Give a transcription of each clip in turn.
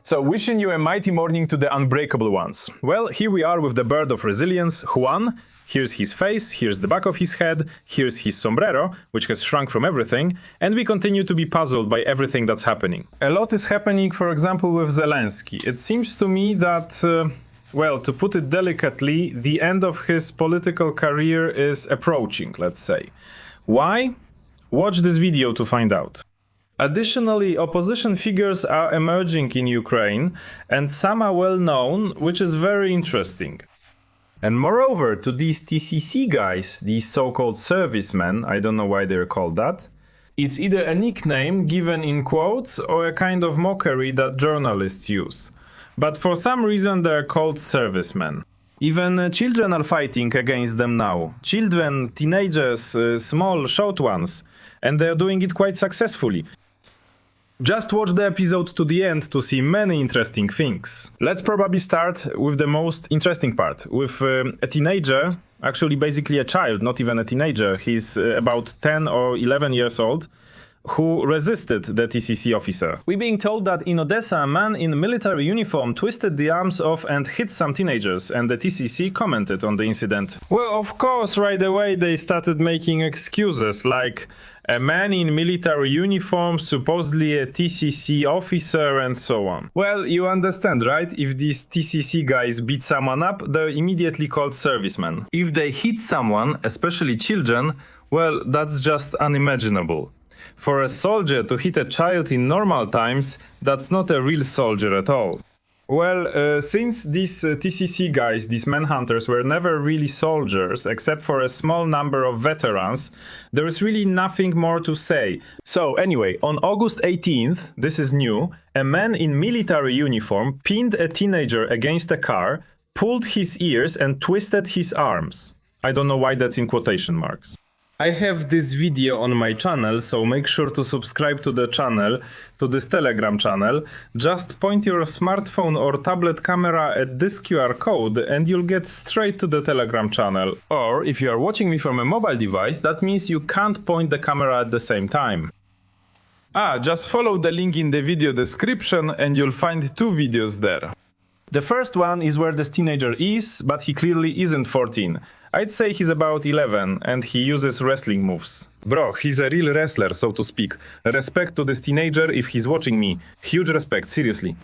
So, wishing you a mighty morning to the unbreakable ones. Well, here we are with the bird of resilience, Juan. Here's his face, here's the back of his head, here's his sombrero, which has shrunk from everything, and we continue to be puzzled by everything that's happening. A lot is happening, for example, with Zelensky. It seems to me that, well, to put it delicately, the end of his political career is approaching, let's say. Why? Watch this video to find out. Additionally, opposition figures are emerging in Ukraine, and some are well known, which is very interesting. And moreover, to these TCC guys, these so-called servicemen, I don't know why they're called that, it's either a nickname given in quotes or a kind of mockery that journalists use. But for some reason they're called servicemen. Even children are fighting against them now. Children, teenagers, small, short ones. And they're doing it quite successfully. Just watch the episode to the end to see many interesting things. Let's probably start with the most interesting part, with a teenager, actually basically a child, not even a teenager, he's about 10 or 11 years old, who resisted the TCC officer. We're being told that in Odessa a man in military uniform twisted the arms off and hit some teenagers, and the TCC commented on the incident. Well, of course, right away they started making excuses, like a man in military uniform, supposedly a TCC officer, and so on. Well, you understand, right? If these TCC guys beat someone up, they're immediately called servicemen. If they hit someone, especially children, well, that's just unimaginable. For a soldier to hit a child in normal times, that's not a real soldier at all. Well, since these TCC guys, these manhunters, were never really soldiers, except for a small number of veterans, there is really nothing more to say. So anyway, on August 18th, this is new, a man in military uniform pinned a teenager against a car, pulled his ears and twisted his arms. I don't know why that's in quotation marks. I have this video on my channel, so make sure to subscribe to the channel, to this Telegram channel. Just point your smartphone or tablet camera at this QR code and you'll get straight to the Telegram channel. Or if you are watching me from a mobile device, that means you can't point the camera at the same time. Just follow the link in the video description and you'll find two videos there. The first one is where this teenager is, but he clearly isn't 14. I'd say he's about 11 and he uses wrestling moves. Bro, he's a real wrestler, so to speak. Respect to this teenager if he's watching me. Huge respect, seriously.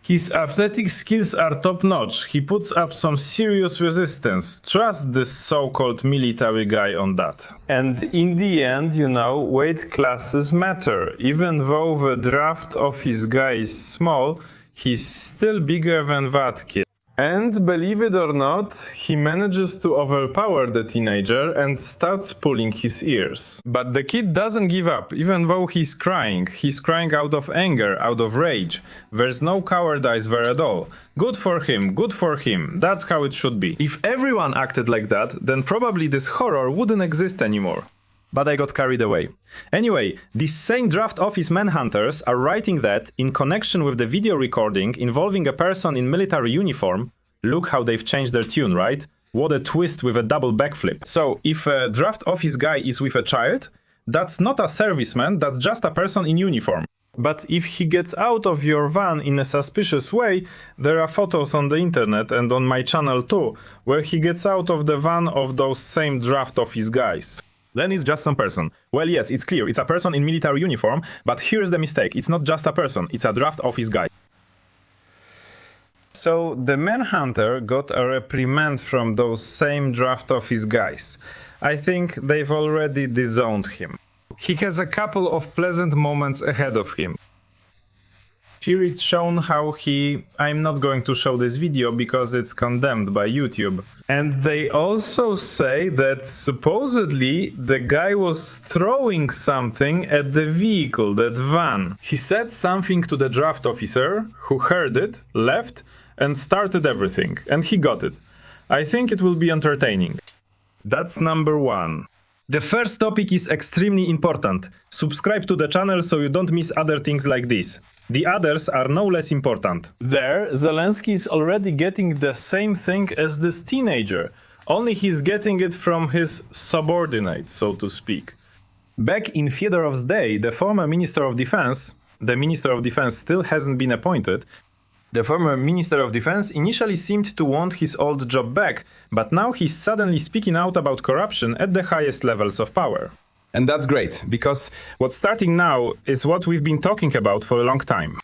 His athletic skills are top-notch. He puts up some serious resistance. Trust this so-called military guy on that. And in the end, you know, weight classes matter. Even though the draft of his guy is small, he's still bigger than that kid. And believe it or not, he manages to overpower the teenager and starts pulling his ears. But the kid doesn't give up, even though he's crying. He's crying out of anger, out of rage. There's no cowardice there at all. Good for him, good for him. That's how it should be. If everyone acted like that, then probably this horror wouldn't exist anymore. But I got carried away. Anyway, these same draft office manhunters are writing that, in connection with the video recording involving a person in military uniform, look how they've changed their tune, right? What a twist with a double backflip. So, if a draft office guy is with a child, that's not a serviceman, that's just a person in uniform. But if he gets out of your van in a suspicious way, there are photos on the internet and on my channel too, where he gets out of the van of those same draft office guys. Then it's just some person. Well, yes, it's clear, it's a person in military uniform, but here's the mistake, it's not just a person, it's a draft office guy. So, the manhunter got a reprimand from those same draft office guys. I think they've already disowned him. He has a couple of pleasant moments ahead of him. Here it's shown how I'm not going to show this video because it's condemned by YouTube. And they also say that supposedly the guy was throwing something at the vehicle, that van. He said something to the draft officer, who heard it, left, and started everything. And he got it. I think it will be entertaining. That's number one. The first topic is extremely important. Subscribe to the channel so you don't miss other things like this. The others are no less important. There, Zelensky is already getting the same thing as this teenager, only he's getting it from his subordinate, so to speak. Back in Fedorov's day, the former Minister of Defense, the Minister of Defense still hasn't been appointed, the former Minister of Defense initially seemed to want his old job back, but now he's suddenly speaking out about corruption at the highest levels of power. And that's great, because what's starting now is what we've been talking about for a long time.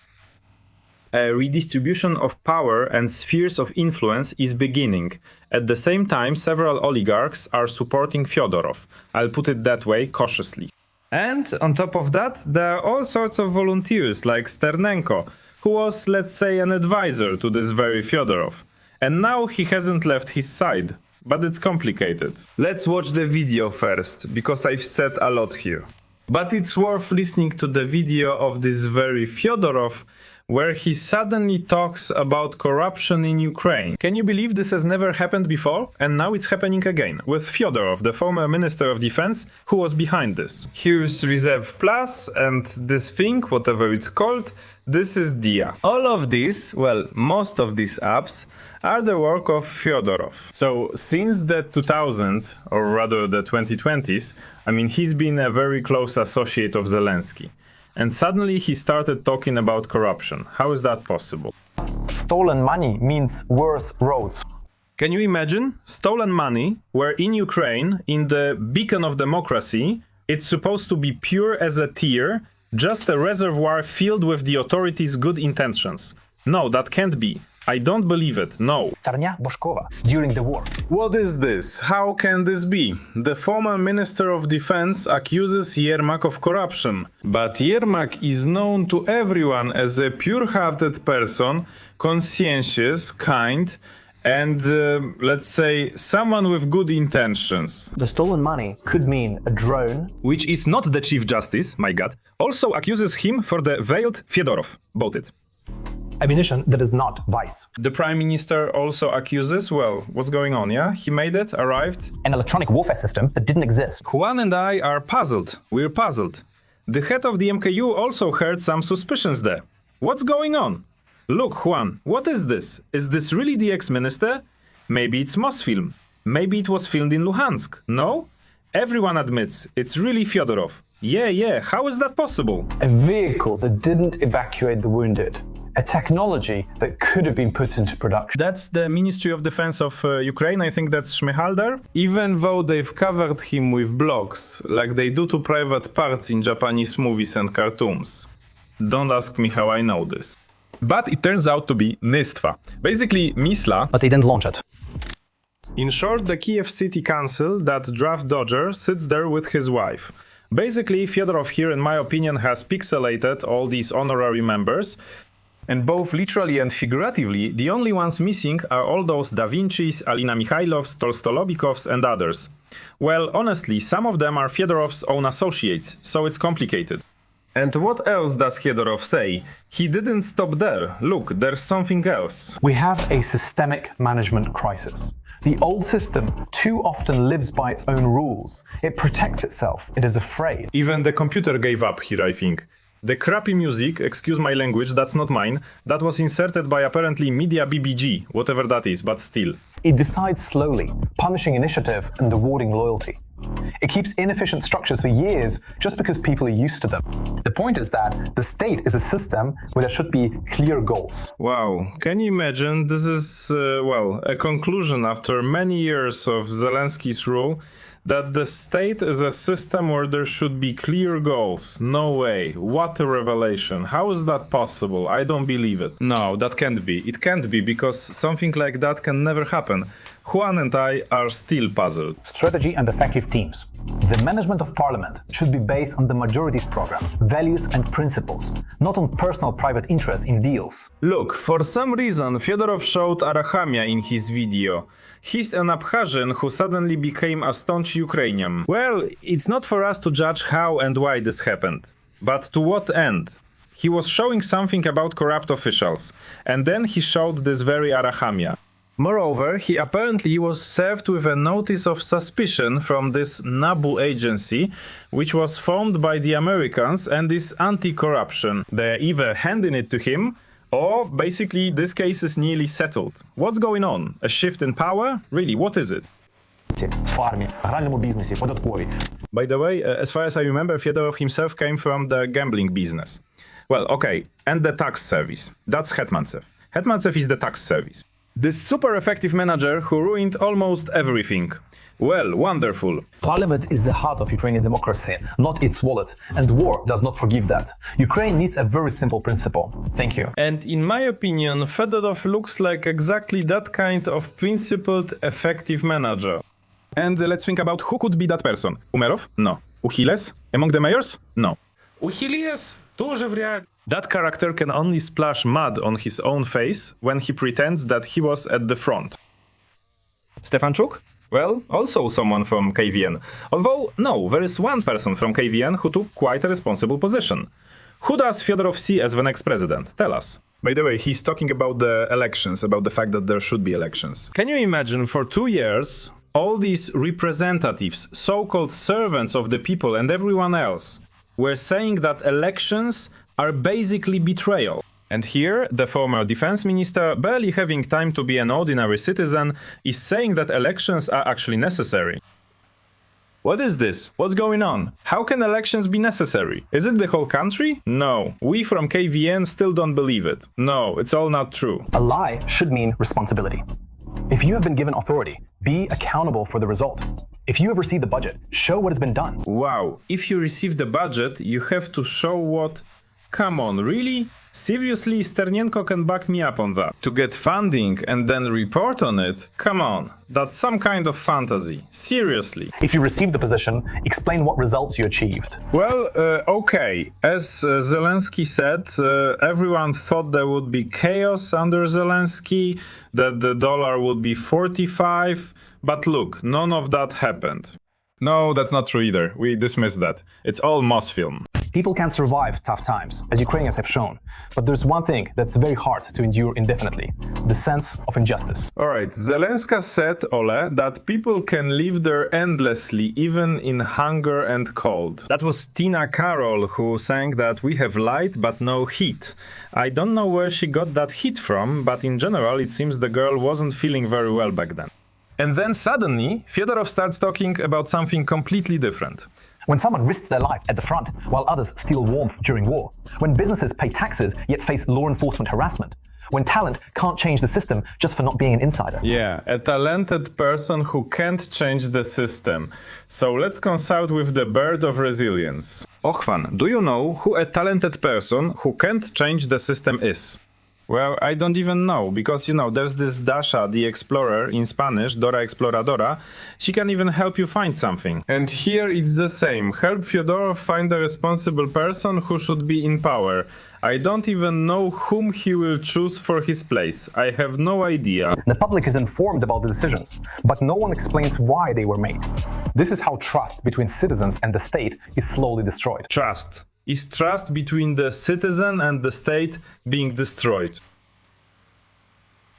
A redistribution of power and spheres of influence is beginning. At the same time, several oligarchs are supporting Fyodorov. I'll put it that way cautiously. And on top of that, there are all sorts of volunteers like Sternenko, who was, let's say, an advisor to this very Fyodorov. And now he hasn't left his side. But it's complicated. Let's watch the video first, because I've said a lot here. But it's worth listening to the video of this very Fyodorov, where he suddenly talks about corruption in Ukraine. Can you believe this has never happened before? And now it's happening again, with Fyodorov, the former Minister of Defense, who was behind this. Here's Reserve Plus, and this thing, whatever it's called, this is DIA. All of these, well, most of these apps, are the work of Fyodorov. So, since the 2000s, or rather the 2020s, I mean, he's been a very close associate of Zelensky. And suddenly he started talking about corruption. How is that possible? Stolen money means worse roads. Can you imagine? Stolen money, where in Ukraine, in the beacon of democracy, it's supposed to be pure as a tear, just a reservoir filled with the authorities' good intentions. No, that can't be. I don't believe it, no. During the war. What is this? How can this be? The former Minister of Defense accuses Yermak of corruption. But Yermak is known to everyone as a pure-hearted person, conscientious, kind, and, let's say, someone with good intentions. The stolen money could mean a drone. Which is not the Chief Justice, my god, also accuses him for the veiled Fyodorov. Both it. Ammunition that is not vice. The Prime Minister also accuses, well, what's going on, yeah? He made it, arrived. An electronic warfare system that didn't exist. Juan and I are puzzled. We're puzzled. The head of the MKU also heard some suspicions there. What's going on? Look, Juan, what is this? Is this really the ex-minister? Maybe it's Mosfilm. Maybe it was filmed in Luhansk. No? Everyone admits it's really Fyodorov. Yeah, how is that possible? A vehicle that didn't evacuate the wounded. A technology that could have been put into production. That's the Ministry of Defense of Ukraine, I think that's Shmyhaldar. Even though they've covered him with blogs, like they do to private parts in Japanese movies and cartoons. Don't ask me how I know this. But it turns out to be Nystwa. Basically, Misla. But they didn't launch it. In short, the Kiev City Council, that draft dodger, sits there with his wife. Basically, Fyodorov here, in my opinion, has pixelated all these honorary members. And both literally and figuratively, the only ones missing are all those Da Vinci's, Alina Mikhailovs, Tolstolovikovs and others. Well, honestly, some of them are Fyodorov's own associates, so it's complicated. And what else does Fyodorov say? He didn't stop there. Look, there's something else. We have a systemic management crisis. The old system too often lives by its own rules. It protects itself. It is afraid. Even the computer gave up here, I think. The crappy music, excuse my language, that's not mine, that was inserted by apparently Media BBG, whatever that is, but still. It decides slowly, punishing initiative and rewarding loyalty. It keeps inefficient structures for years just because people are used to them. The point is that the state is a system where there should be clear goals. Wow, can you imagine? This is, a conclusion after many years of Zelensky's rule, that the state is a system where there should be clear goals. No way. What a revelation. How is that possible? I don't believe it. No, that can't be. It can't be, because something like that can never happen. Juan and I are still puzzled. Strategy and effective teams. The management of parliament should be based on the majority's program, values and principles, not on personal private interest in deals. Look, for some reason Fyodorov showed Arachamia in his video. He's an Abkhazian who suddenly became a staunch Ukrainian. Well, it's not for us to judge how and why this happened. But to what end? He was showing something about corrupt officials, and then he showed this very Arachamia. Moreover, he apparently was served with a notice of suspicion from this NABU agency, which was formed by the Americans and is anti-corruption. They're either handing it to him, or basically this case is nearly settled. What's going on? A shift in power? Really, what is it? By the way, as far as I remember, Fyodorov himself came from the gambling business. Well, okay, and the tax service. That's Hetmantsev. Hetmantsev is the tax service. This super effective manager who ruined almost everything. Well, wonderful. Parliament is the heart of Ukrainian democracy, not its wallet, and war does not forgive that. Ukraine needs a very simple principle. Thank you. And in my opinion, Fedorov looks like exactly that kind of principled, effective manager. And let's think about who could be that person. Umerov? No. Uchilles? Among the mayors? No. Uchilles? Тоже вряд ли. That character can only splash mud on his own face when he pretends that he was at the front. Stefanchuk? Well, also someone from KVN. Although, no, there is one person from KVN who took quite a responsible position. Who does Fyodorov see as the next president? Tell us. By the way, he's talking about the elections, about the fact that there should be elections. Can you imagine for 2 years, all these representatives, so-called servants of the people and everyone else, were saying that elections are basically betrayal. And here, the former defense minister, barely having time to be an ordinary citizen, is saying that elections are actually necessary. What is this? What's going on? How can elections be necessary? Is it the whole country? No. We from KVN still don't believe it. No, it's all not true. A lie should mean responsibility. If you have been given authority, be accountable for the result. If you have received the budget, show what has been done. Wow, if you receive the budget, you have to show what... Come on, really? Seriously, Sternenko can back me up on that. To get funding and then report on it? Come on, that's some kind of fantasy. Seriously. If you received the position, explain what results you achieved. Well, okay. As Zelensky said, everyone thought there would be chaos under Zelensky, that the dollar would be 45, but look, none of that happened. No, that's not true either. We dismiss that. It's all Mosfilm. People can survive tough times, as Ukrainians have shown. But there's one thing that's very hard to endure indefinitely: the sense of injustice. Alright, Zelenska said, Ole, that people can live there endlessly, even in hunger and cold. That was Tina Karol who sang that we have light but no heat. I don't know where she got that heat from, but in general it seems the girl wasn't feeling very well back then. And then suddenly, Fyodorov starts talking about something completely different. When someone risks their life at the front while others steal warmth during war. When businesses pay taxes yet face law enforcement harassment. When talent can't change the system just for not being an insider. Yeah, a talented person who can't change the system. So let's consult with the bird of resilience. Ochvan, do you know who a talented person who can't change the system is? Well, I don't even know, because, you know, there's this Dasha, the explorer, in Spanish, Dora Exploradora. She can even help you find something. And here it's the same. Help Fyodorov find a responsible person who should be in power. I don't even know whom he will choose for his place. I have no idea. The public is informed about the decisions, but no one explains why they were made. This is how trust between citizens and the state is slowly destroyed. Trust. Is trust between the citizen and the state being destroyed?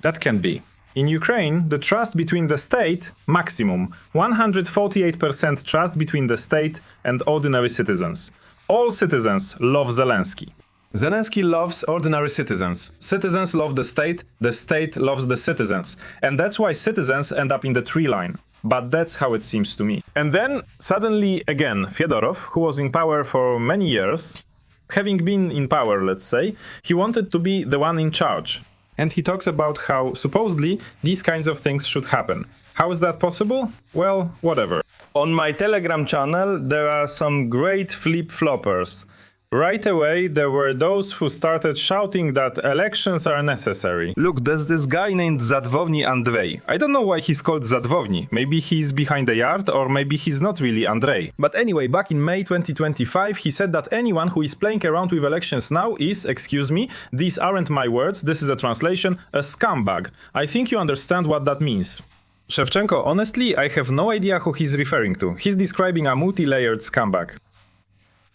That can be. In Ukraine, the trust between the state, maximum, 148% trust between the state and ordinary citizens. All citizens love Zelensky. Zelensky loves ordinary citizens. Citizens love the state loves the citizens. And that's why citizens end up in the tree line. But that's how it seems to me. And then, suddenly, again, Fyodorov, who was in power for many years, having been in power, let's say, he wanted to be the one in charge. And he talks about how, supposedly, these kinds of things should happen. How is that possible? Well, whatever. On my Telegram channel, there are some great flip-floppers. Right away, there were those who started shouting that elections are necessary. Look, there's this guy named Zadvovny Andrei. I don't know why he's called Zadvovny. Maybe he's behind the yard, or maybe he's not really Andrei. But anyway, back in May 2025, he said that anyone who is playing around with elections now is, excuse me, these aren't my words, this is a translation, a scumbag. I think you understand what that means. Shevchenko, honestly, I have no idea who he's referring to. He's describing a multi-layered scumbag.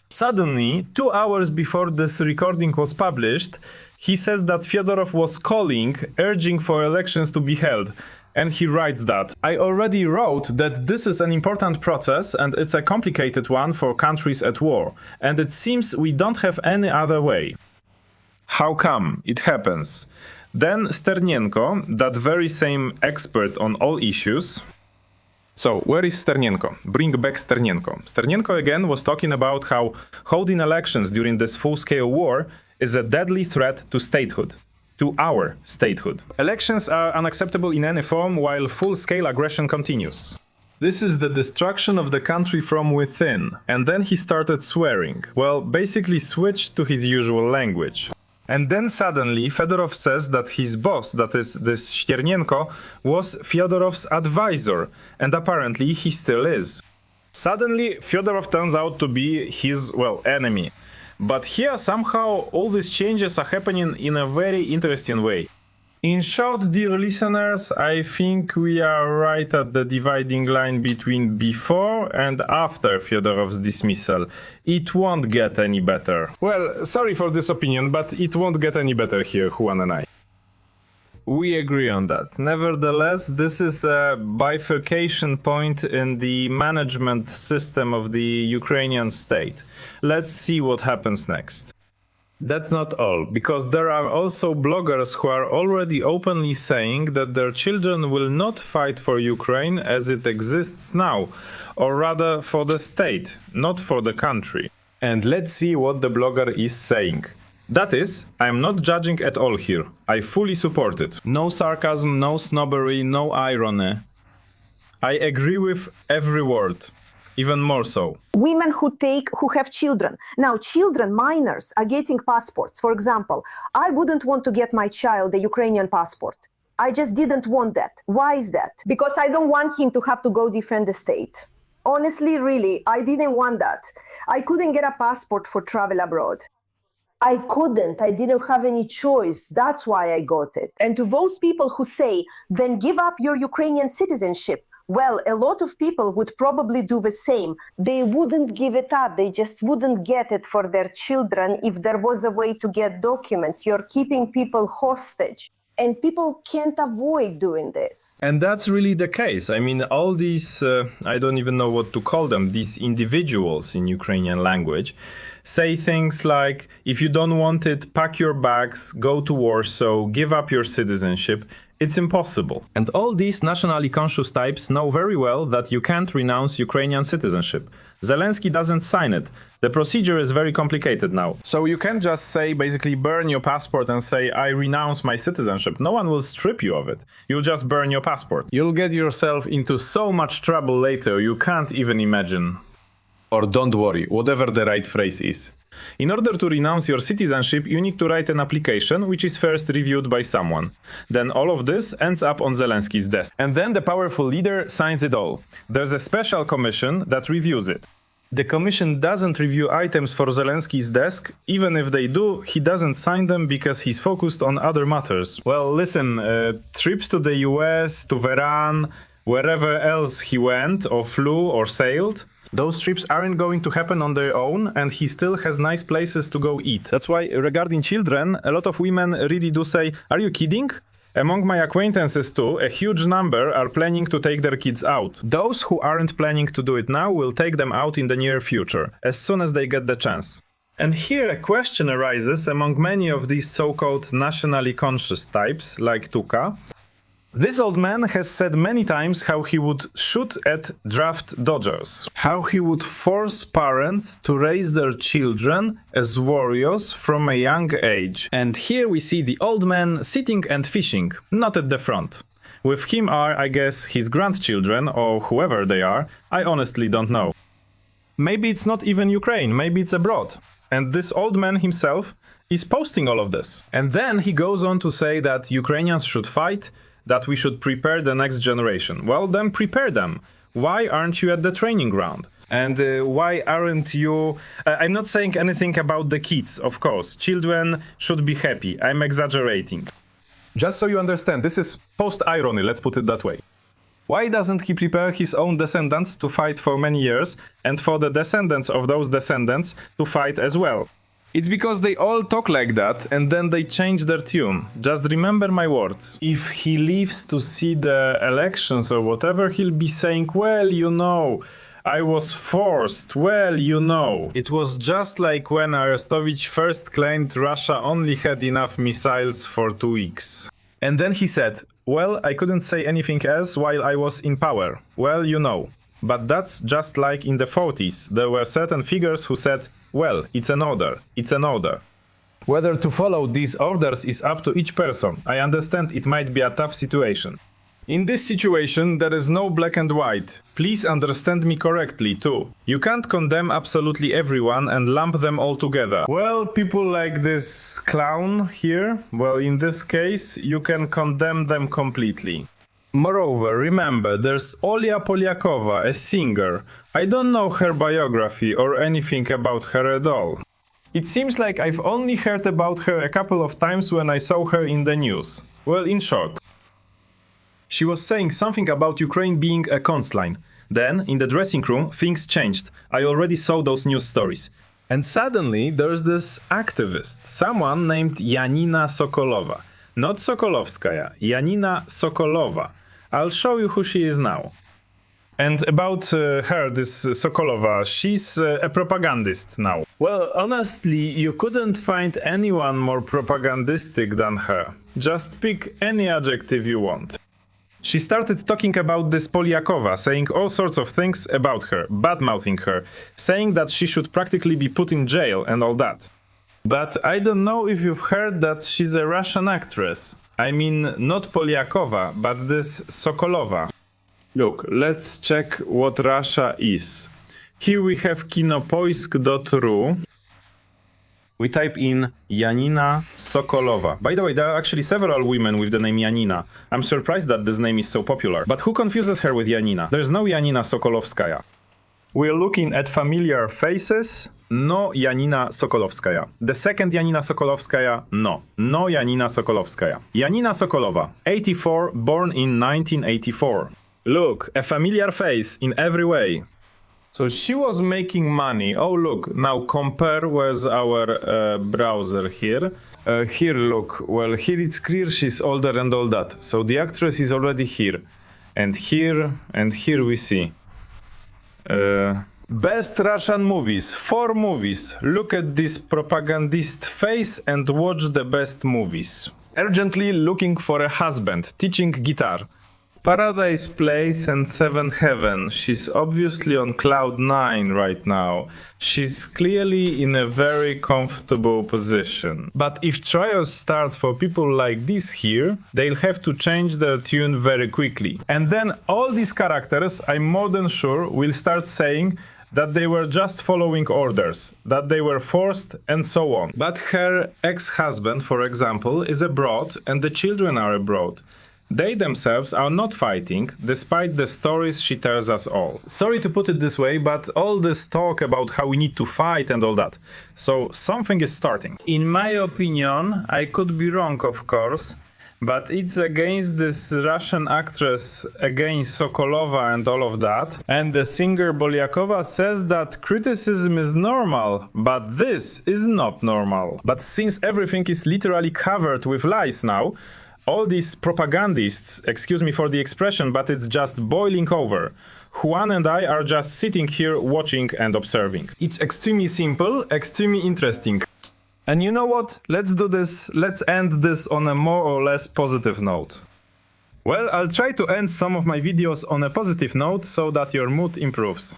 Suddenly, 2 hours before this recording was published, he says that Fyodorov was calling, urging for elections to be held. And he writes that, I already wrote that this is an important process and it's a complicated one for countries at war. And it seems we don't have any other way. How come? It happens. Then Sternenko, that very same expert on all issues... So, where is Sternenko? Bring back Sternenko. Sternenko again was talking about how holding elections during this full-scale war is a deadly threat to statehood. To our statehood. Elections are unacceptable in any form while full-scale aggression continues. This is the destruction of the country from within. And then he started swearing. Well, basically switched to his usual language. And then suddenly Fedorov says that his boss, that is this Ściernienko, was Fyodorov's advisor, and apparently he still is. Suddenly Fyodorov turns out to be his, well, enemy. But here somehow all these changes are happening in a very interesting way. In short, dear listeners, I think we are right at the dividing line between before and after Fyodorov's dismissal. It won't get any better. Well, sorry for this opinion, but it won't get any better here, Juan and I. We agree on that. Nevertheless, this is a bifurcation point in the management system of the Ukrainian state. Let's see what happens next. That's not all, because there are also bloggers who are already openly saying that their children will not fight for Ukraine as it exists now, or rather for the state, not for the country. And let's see what the blogger is saying. That is, I'm not judging at all here. I fully support it. No sarcasm, no snobbery, no irony. I agree with every word. Even more so. Women who have children. Now, children, minors, are getting passports. For example, I wouldn't want to get my child a Ukrainian passport. I just didn't want that. Why is that? Because I don't want him to have to go defend the state. Honestly, really, I didn't want that. I couldn't get a passport for travel abroad. I couldn't. I didn't have any choice. That's why I got it. And to those people who say, then give up your Ukrainian citizenship. Well, a lot of people would probably do the same. They wouldn't give it up. They just wouldn't get it for their children if there was a way to get documents. You're keeping people hostage. And people can't avoid doing this. And that's really the case. I mean, all these, I don't even know what to call them, these individuals in Ukrainian language, say things like, if you don't want it, pack your bags, go to Warsaw, give up your citizenship. It's impossible. And all these nationally conscious types know very well that you can't renounce Ukrainian citizenship. Zelensky doesn't sign it. The procedure is very complicated now. So you can't just say, basically burn your passport and say, I renounce my citizenship. No one will strip you of it. You'll just burn your passport. You'll get yourself into so much trouble later you can't even imagine. Or don't worry, whatever the right phrase is. In order to renounce your citizenship, you need to write an application, which is first reviewed by someone. Then all of this ends up on Zelensky's desk. And then the powerful leader signs it all. There's a special commission that reviews it. The commission doesn't review items for Zelensky's desk. Even if they do, he doesn't sign them because he's focused on other matters. Well, listen, trips to the US, to Iran, wherever else he went or flew or sailed, those trips aren't going to happen on their own, and he still has nice places to go eat. That's why, regarding children, a lot of women really do say, are you kidding? Among my acquaintances too, a huge number are planning to take their kids out. Those who aren't planning to do it now will take them out in the near future, as soon as they get the chance. And here a question arises among many of these so-called nationally conscious types, like Tuka. This old man has said many times how he would shoot at draft dodgers, how he would force parents to raise their children as warriors from a young age. And here we see the old man sitting and fishing, not at the front. With him are, I guess, his grandchildren, or whoever they are. I honestly don't know. Maybe it's not even Ukraine, maybe it's abroad. And this old man himself is posting all of this. And then he goes on to say that Ukrainians should fight, that we should prepare the next generation. Well, then prepare them. Why aren't you at the training ground? And why aren't you... I'm not saying anything about the kids, of course. Children should be happy. I'm exaggerating. Just so you understand, this is post-irony, let's put it that way. Why doesn't he prepare his own descendants to fight for many years, and for the descendants of those descendants to fight as well? It's because they all talk like that, and then they change their tune. Just remember my words. If he lives to see the elections or whatever, he'll be saying, well, you know, I was forced, well, you know. It was just like when Arestovich first claimed Russia only had enough missiles for 2 weeks. And then he said, well, I couldn't say anything else while I was in power. Well, you know. But that's just like in the 40s. There were certain figures who said, well, it's an order, it's an order. Whether to follow these orders is up to each person. I understand it might be a tough situation. In this situation, there is no black and white. Please understand me correctly, too. You can't condemn absolutely everyone and lump them all together. Well, people like this clown here, well, in this case, you can condemn them completely. Moreover, remember, there's Olia Polyakova, a singer. I don't know her biography or anything about her at all. It seems like I've only heard about her a couple of times when I saw her in the news. Well, in short. She was saying something about Ukraine being a coastline. Then, in the dressing room, things changed. I already saw those news stories. And suddenly, there's this activist, someone named Janina Sokolova. Not Sokolovskaya, Janina Sokolova. I'll show you who she is now. And about her, this Sokolova, she's a propagandist now. Well, honestly, you couldn't find anyone more propagandistic than her. Just pick any adjective you want. She started talking about this Polyakova, saying all sorts of things about her, bad-mouthing her, saying that she should practically be put in jail and all that. But I don't know if you've heard that she's a Russian actress. I mean, not Polyakova, but this Sokolova. Look, let's check what Russia is. Here we have kinopoisk.ru. We type in Janina Sokolova. By the way, there are actually several women with the name Janina. I'm surprised that this name is so popular. But who confuses her with Janina? There's no Janina Sokolovskaya. We're looking at familiar faces. No Janina Sokolovskaya. The second Janina Sokolovskaya, no. No Janina Sokolovskaya. Janina Sokolova, 84, born in 1984. Look, a familiar face in every way. So she was making money. Oh, look, now compare with our browser here. Here, look, well, here it's clear she's older and all that. So the actress is already here. And here we see. Best Russian movies, 4 movies. Look at this propagandist face and watch the best movies. Urgently looking for a husband, teaching guitar. Paradise Place and Seven Heaven. She's obviously on cloud 9 right now. She's clearly in a very comfortable position. But if trials start for people like this here, they'll have to change their tune very quickly. And then all these characters, I'm more than sure, will start saying that they were just following orders, that they were forced, and so on. But her ex-husband, for example, is abroad and the children are abroad. They themselves are not fighting, despite the stories she tells us all. Sorry to put it this way, but all this talk about how we need to fight and all that. So something is starting. In my opinion, I could be wrong, of course, but it's against this Russian actress, against Sokolova and all of that. And the singer Polyakova says that criticism is normal, but this is not normal. But since everything is literally covered with lies now, all these propagandists, excuse me for the expression, but it's just boiling over. Juan and I are just sitting here watching and observing. It's extremely simple, extremely interesting. And you know what? Let's do this, let's end this on a more or less positive note. Well, I'll try to end some of my videos on a positive note so that your mood improves.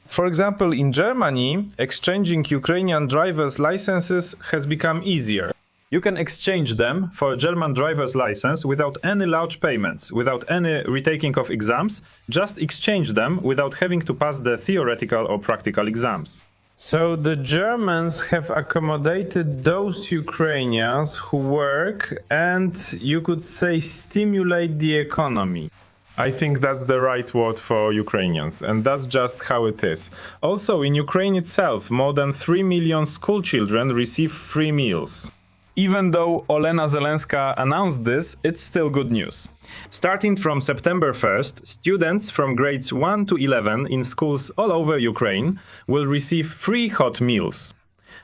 For example, in Germany, exchanging Ukrainian driver's licenses has become easier. You can exchange them for a German driver's license without any large payments, without any retaking of exams, just exchange them without having to pass the theoretical or practical exams. So the Germans have accommodated those Ukrainians who work and, you could say, stimulate the economy. I think that's the right word for Ukrainians, and that's just how it is. Also, in Ukraine itself, more than 3 million school children receive free meals. Even though Olena Zelenska announced this, it's still good news. Starting from September 1st, students from grades 1 to 11 in schools all over Ukraine will receive free hot meals.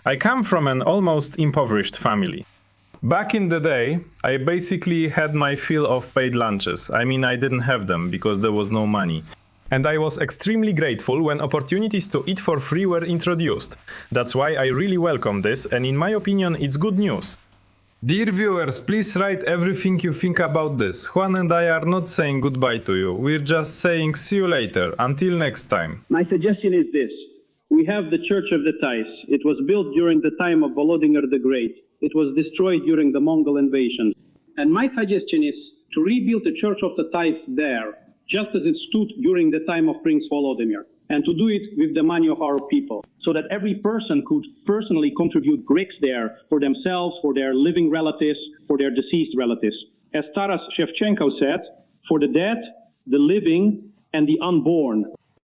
I come from an almost impoverished family. Back in the day, I basically had my fill of paid lunches. I mean, I didn't have them because there was no money. And I was extremely grateful when opportunities to eat for free were introduced. That's why I really welcome this, and in my opinion, it's good news. Dear viewers, please write everything you think about this. Juan and I are not saying goodbye to you. We're just saying see you later. Until next time. My suggestion is this. We have the Church of the Thais. It was built during the time of Volodymyr the Great. It was destroyed during the Mongol invasion. And my suggestion is to rebuild the Church of the Thais there, just as it stood during the time of Prince Volodymyr, and to do it with the money of our people, so that every person could personally contribute bricks there for themselves, for their living relatives, for their deceased relatives. As Taras Shevchenko said, for the dead, the living, and the unborn.